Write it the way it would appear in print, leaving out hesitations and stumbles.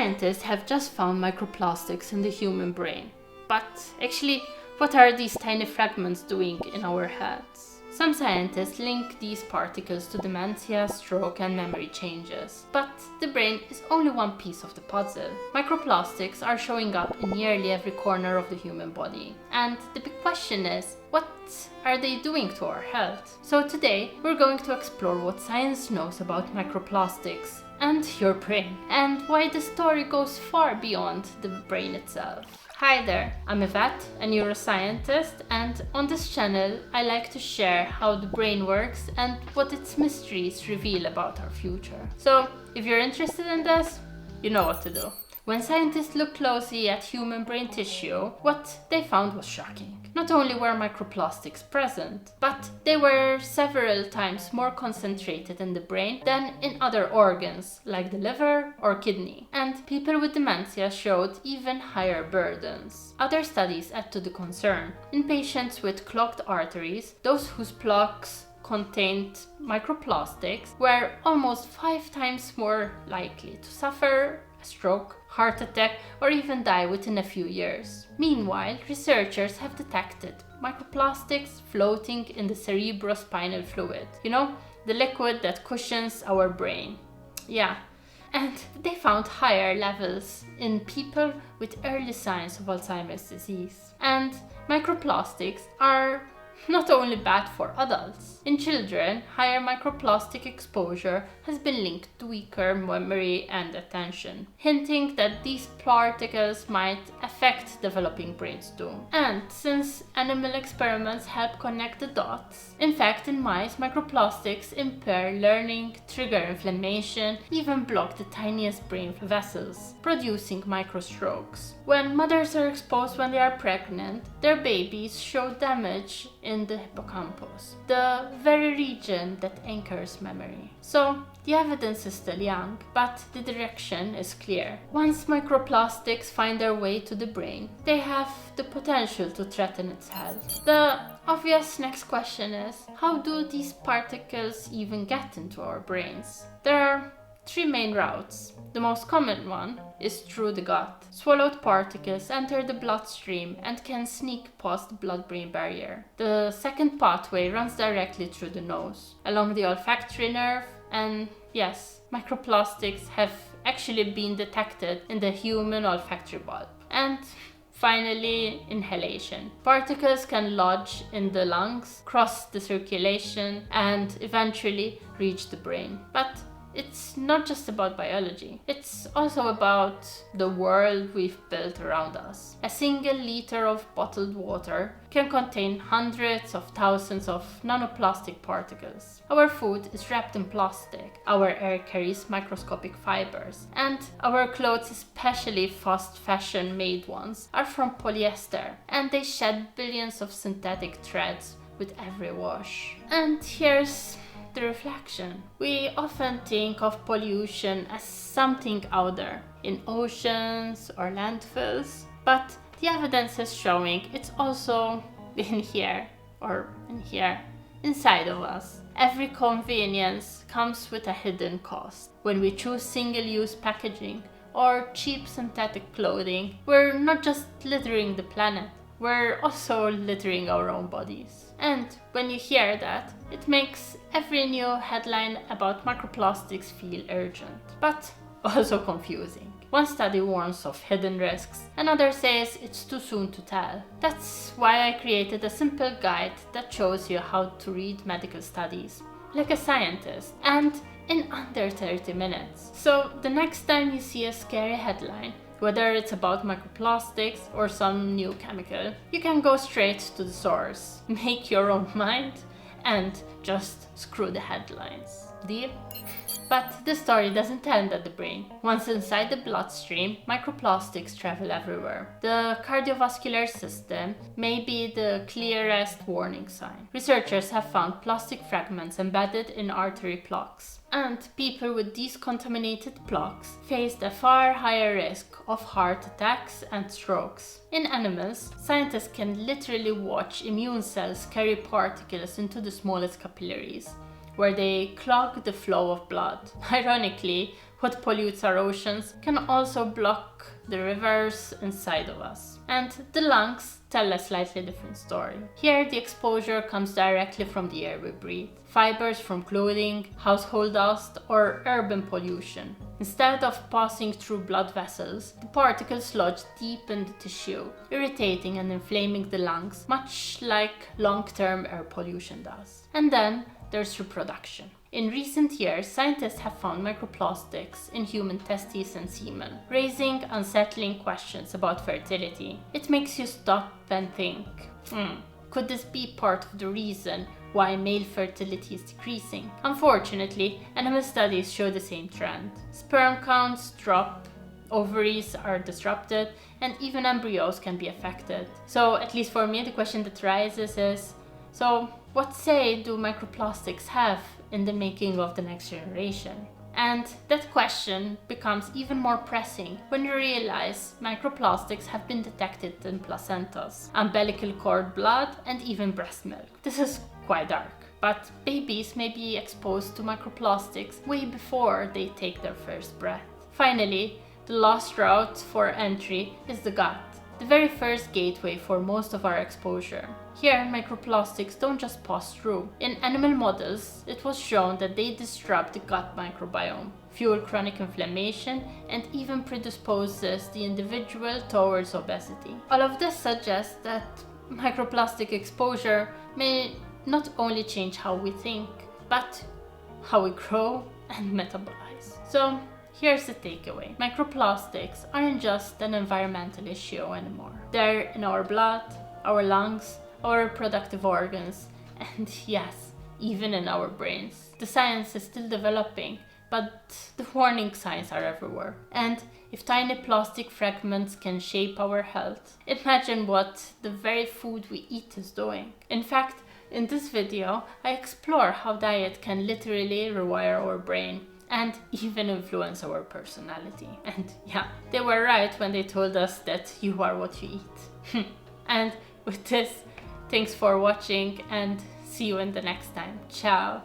Scientists have just found microplastics in the human brain. But actually, what are these tiny fragments doing in our heads? Some scientists link these particles to dementia, stroke, and memory changes. But the brain is only one piece of the puzzle. Microplastics are showing up in nearly every corner of the human body. And the big question is, what are they doing to our health? So today, we're going to explore what science knows about microplastics and your brain, and why the story goes far beyond the brain itself. Hi there, I'm Yvette, a neuroscientist, and on this channel I like to share how the brain works and what its mysteries reveal about our future. So, if you're interested in this, you know what to do. When scientists looked closely at human brain tissue, what they found was shocking. Not only were microplastics present, but they were several times more concentrated in the brain than in other organs, like the liver or kidney. And people with dementia showed even higher burdens. Other studies add to the concern. In patients with clogged arteries, those whose plaques contained microplastics were almost 5 times more likely to suffer a stroke, heart attack, or even die within a few years. Meanwhile, researchers have detected microplastics floating in the cerebrospinal fluid. You know, the liquid that cushions our brain. Yeah. And they found higher levels in people with early signs of Alzheimer's disease. And microplastics are not only bad for adults. In children, higher microplastic exposure has been linked to weaker memory and attention, hinting that these particles might affect developing brains too. And since animal experiments help connect the dots, in fact in mice, microplastics impair learning, trigger inflammation, even block the tiniest brain vessels, producing microstrokes. When mothers are exposed when they are pregnant, their babies show damage in the hippocampus, the very region that anchors memory. So, the evidence is still young, but the direction is clear. Once microplastics find their way to the brain, they have the potential to threaten its health. The obvious next question is, how do these particles even get into our brains? There are 3 main routes. The most common one is through the gut. Swallowed particles enter the bloodstream and can sneak past the blood-brain barrier. The second pathway runs directly through the nose, along the olfactory nerve, and yes, microplastics have actually been detected in the human olfactory bulb. And finally, inhalation. Particles can lodge in the lungs, cross the circulation, and eventually reach the brain. But it's not just about biology. It's also about the world we've built around us. A single liter of bottled water can contain hundreds of thousands of nanoplastic particles. Our food is wrapped in plastic. Our air carries microscopic fibers. And our clothes, especially fast fashion made ones, are from polyester. And they shed billions of synthetic threads with every wash. And here's the reflection. We often think of pollution as something out there, in oceans or landfills, but the evidence is showing it's also in here, or in here, inside of us. Every convenience comes with a hidden cost. When we choose single-use packaging or cheap synthetic clothing, we're not just littering the planet, we're also littering our own bodies. And when you hear that, it makes every new headline about microplastics feel urgent, but also confusing. One study warns of hidden risks, another says it's too soon to tell. That's why I created a simple guide that shows you how to read medical studies, like a scientist, and in under 30 minutes. So the next time you see a scary headline, whether it's about microplastics or some new chemical, you can go straight to the source, make your own mind, and just screw the headlines. Deal? But the story doesn't end at the brain. Once inside the bloodstream, microplastics travel everywhere. The cardiovascular system may be the clearest warning sign. Researchers have found plastic fragments embedded in artery plaques. And people with these contaminated plaques faced a far higher risk of heart attacks and strokes. In animals, scientists can literally watch immune cells carry particles into the smallest capillaries, where they clog the flow of blood. Ironically, what pollutes our oceans can also block the rivers inside of us. And the lungs tell a slightly different story. Here, the exposure comes directly from the air we breathe, fibers from clothing, household dust, or urban pollution. Instead of passing through blood vessels, the particles lodge deep in the tissue, irritating and inflaming the lungs, much like long-term air pollution does. And then there's reproduction. In recent years, scientists have found microplastics in human testes and semen, raising unsettling questions about fertility. It makes you stop and think, could this be part of the reason why male fertility is decreasing? Unfortunately, animal studies show the same trend. Sperm counts drop, ovaries are disrupted, and even embryos can be affected. So, at least for me, the question that rises is, so what say do microplastics have in the making of the next generation? And that question becomes even more pressing when you realize microplastics have been detected in placentas, umbilical cord blood, and even breast milk. This is quite dark, but babies may be exposed to microplastics way before they take their first breath. Finally, the last route for entry is the gut, the very first gateway for most of our exposure. Here, microplastics don't just pass through. In animal models, it was shown that they disrupt the gut microbiome, fuel chronic inflammation, and even predisposes the individual towards obesity. All of this suggests that microplastic exposure may not only change how we think, but how we grow and metabolize. So, here's the takeaway. Microplastics aren't just an environmental issue anymore. They're in our blood, our lungs, our reproductive organs, and yes, even in our brains. The science is still developing, but the warning signs are everywhere. And if tiny plastic fragments can shape our health, imagine what the very food we eat is doing. In fact, in this video, I explore how diet can literally rewire our brain and even influence our personality. And yeah, they were right when they told us that you are what you eat. And with this, thanks for watching and see you in the next time. Ciao!